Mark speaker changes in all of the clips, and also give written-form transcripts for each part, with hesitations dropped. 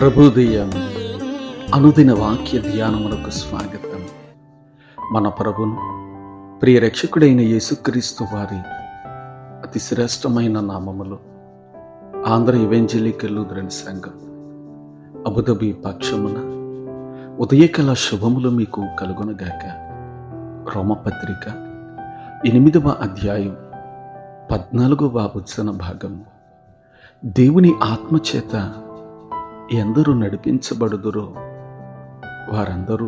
Speaker 1: ప్రభుదయం అనుదిన వాక్య ధ్యానములకు స్వాగతం. మన ప్రభును ప్రియ రక్షకుడైన యేసుక్రీస్తు వారి అతి శ్రేష్టమైన నామములో ఆంధ్ర ఎవెంజలికల్ లూథరన్ సంఘం అబుదాబి పక్షమున ఉదయకాల శుభములు మీకు కలుగునగాక. రోమపత్రిక 8వ అధ్యాయం 14వ వచన భాగము. దేవుని ఆత్మచేత ఎందరూ నడిపించబడుదురో వారందరూ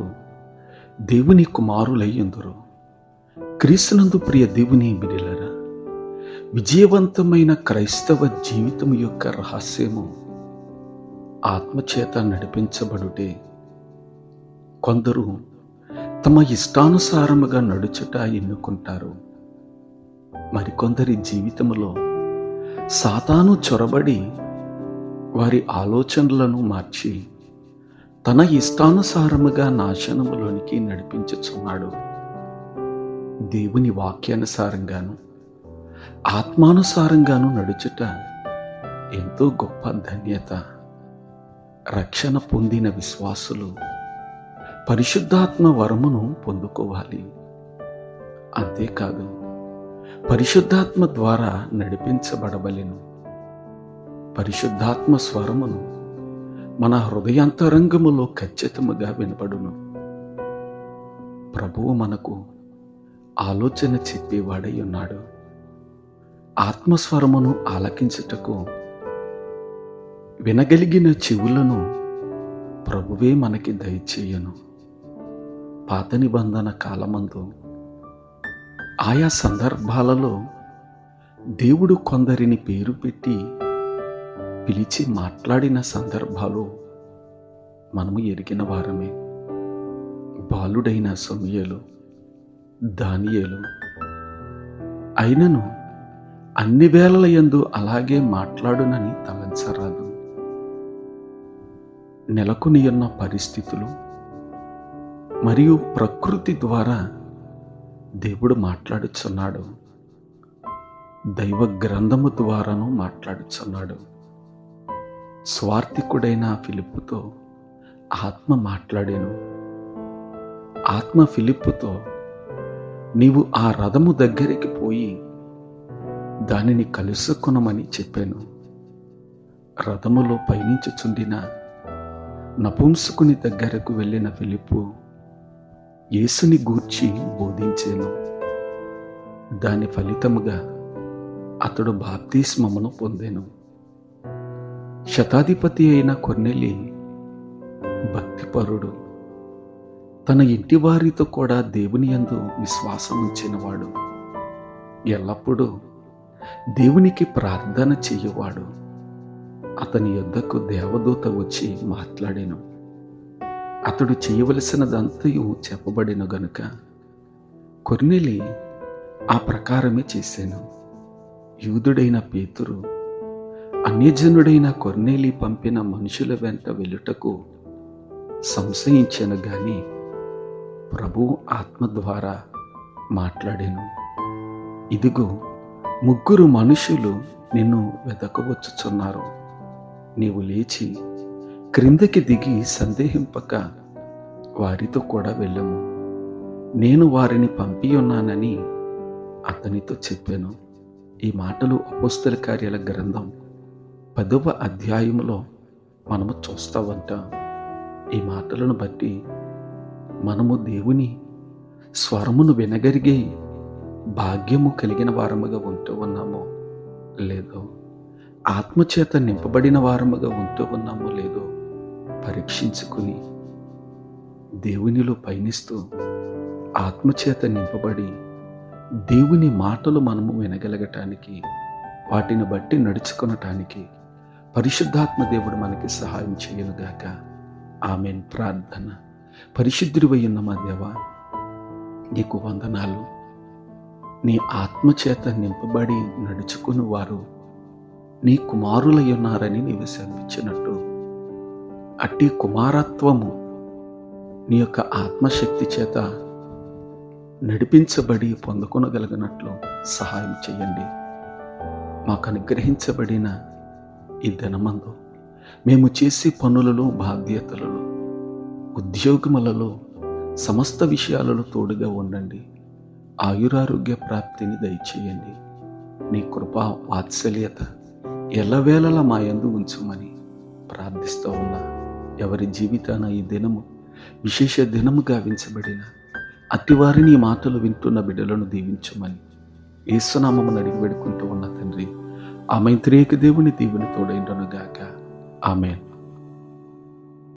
Speaker 1: దేవుని కుమారులయ్యుందురు. క్రీస్తునందు ప్రియ దేవుని బిడ్డలారా, విజయవంతమైన క్రైస్తవ జీవితం యొక్క రహస్యము ఆత్మచేత నడిపించబడుటే. కొందరు తమ ఇష్టానుసారముగా నడుచుట ఎన్నుకుంటారు. మరికొందరి జీవితంలో సాతాను చొరబడి వారి ఆలోచనలను మార్చి తన ఇష్టానుసారముగా నాశనములోనికి నడిపించుచున్నాడు. దేవుని వాక్యానుసారంగాను ఆత్మానుసారంగాను నడుచుట ఎంతో గొప్ప ధన్యత. రక్షణ పొందిన విశ్వాసులు పరిశుద్ధాత్మ వరమును పొందుకోవాలి. అంతేకాదు, పరిశుద్ధాత్మ ద్వారా నడిపించబడవలెను. పరిశుద్ధాత్మ స్వరమును మన హృదయాంతరంగములో ఖచ్చితముగా వినపడును. ప్రభువు మనకు ఆలోచన చెప్పేవాడై ఉన్నాడు. ఆత్మస్వరమును ఆలకించుటకు వినగలిగిన చెవులను ప్రభువే మనకి దయచేయను. పాత నిబంధన కాలమందు ఆయా సందర్భాలలో దేవుడు కొందరిని పేరు పెట్టి పిలిచి మాట్లాడిన సందర్భాలు మనము ఎరిగిన వారమే. బాలుడైన సమూయేలు, దానియేలు అయినను అన్ని వేళల యందు అలాగే మాట్లాడునని తలంచరాదు. నెలకొని ఉన్న పరిస్థితులు మరియు ప్రకృతి ద్వారా దేవుడు మాట్లాడుచున్నాడు. దైవ గ్రంథము ద్వారాను మాట్లాడుచున్నాడు. స్వార్థికుడైన ఫిలిప్పుతో ఆత్మ మాట్లాడాను. ఆత్మ ఫిలిప్పుతో, నీవు ఆ రథము దగ్గరికి పోయి దానిని కలుసుకొనమని చెప్పాను. రథములో పయనించుచుండిన నపుంసకుని దగ్గరకు వెళ్ళిన ఫిలిప్పు యేసుని గూర్చి బోధించాను. దాని ఫలితముగా అతడు బాప్తిస్మమును పొందెను. శతాధిపతి అయిన కొర్నేలి భక్తిపరుడు, తన ఇంటి వారితో కూడా దేవుని యందు విశ్వాసం ఉంచినవాడు, ఎల్లప్పుడూ దేవునికి ప్రార్థన చెయ్యవాడు. అతని యొద్దకు దేవదూత వచ్చి మాట్లాడాను. అతడు చేయవలసినదంతయు చెప్పబడిన గనుక కొర్నేలి ఆ ప్రకారమే చేశాను. యూదుడైన పేతురు అన్యజనుడైన కొర్నేలి పంపిన మనుషుల వెంట వెళ్ళుటకు సంశయించాను గాని ప్రభువు ఆత్మ ద్వారా మాట్లాడాను. ఇదిగో, 3 మనుషులు నిన్ను వెతకవచ్చుచున్నారు. నీవు లేచి క్రిందకి దిగి సందేహింపక వారితో కూడా వెళ్ళము. నేను వారిని పంపి ఉన్నానని అతనితో చెప్పాను. ఈ మాటలు అపోస్తల కార్యాల గ్రంథం 10వ అధ్యాయములో మనము చూస్తామంట. ఈ మాటలను బట్టి మనము దేవుని స్వరమును వినగలిగే భాగ్యము కలిగిన వారముగా ఉంటూ ఉన్నామో లేదో, ఆత్మచేత నింపబడిన వారముగా ఉంటూ ఉన్నామో లేదో పరీక్షించుకుని దేవునిలో పయనిస్తూ ఆత్మచేత నింపబడి దేవుని మాటలు మనము వినగలగటానికి, వాటిని బట్టి నడుచుకొనటానికి పరిశుద్ధాత్మ దేవుడు మనకి సహాయం చేయనుగాక. ఆమేన్. ప్రార్థన. పరిశుద్ధుడివై ఉన్న మా దేవా, నీకు వందనాలు. నీ ఆత్మచేత నింపబడి నడుచుకుని వారు నీ కుమారులై ఉన్నారని నీవు సెలవిచ్చినట్టు, అట్టి కుమారత్వము నీ యొక్క ఆత్మశక్తి చేత నడిపించబడి పొందుకొనగలిగినట్లు సహాయం చేయండి. మాకు అనుగ్రహించబడిన ఈ దినమందు మేము చేసే పనులలో, బాధ్యతలలో, ఉద్యోగములలో, సమస్త విషయాలలో తోడుగా ఉండండి. ఆయురారోగ్య ప్రాప్తిని దయచేయండి. నీ కృపా వాత్సల్యత ఎల్లవేళలా మా యందు ఉంచమని ప్రార్థిస్తూ ఉన్నా. ఎవరి జీవితాన ఈ దినము విశేష దినముగా గావించబడిన అట్టివారిని ఈ మాటలు వింటున్న బిడ్డలను దీవించమని యేసునామమున అడిగి వేడుకుంటూ ఉన్న తండ్రి. ఆ మైత్రేక దేవుని దీవెని తోడైండును గాక. ఆమేన్.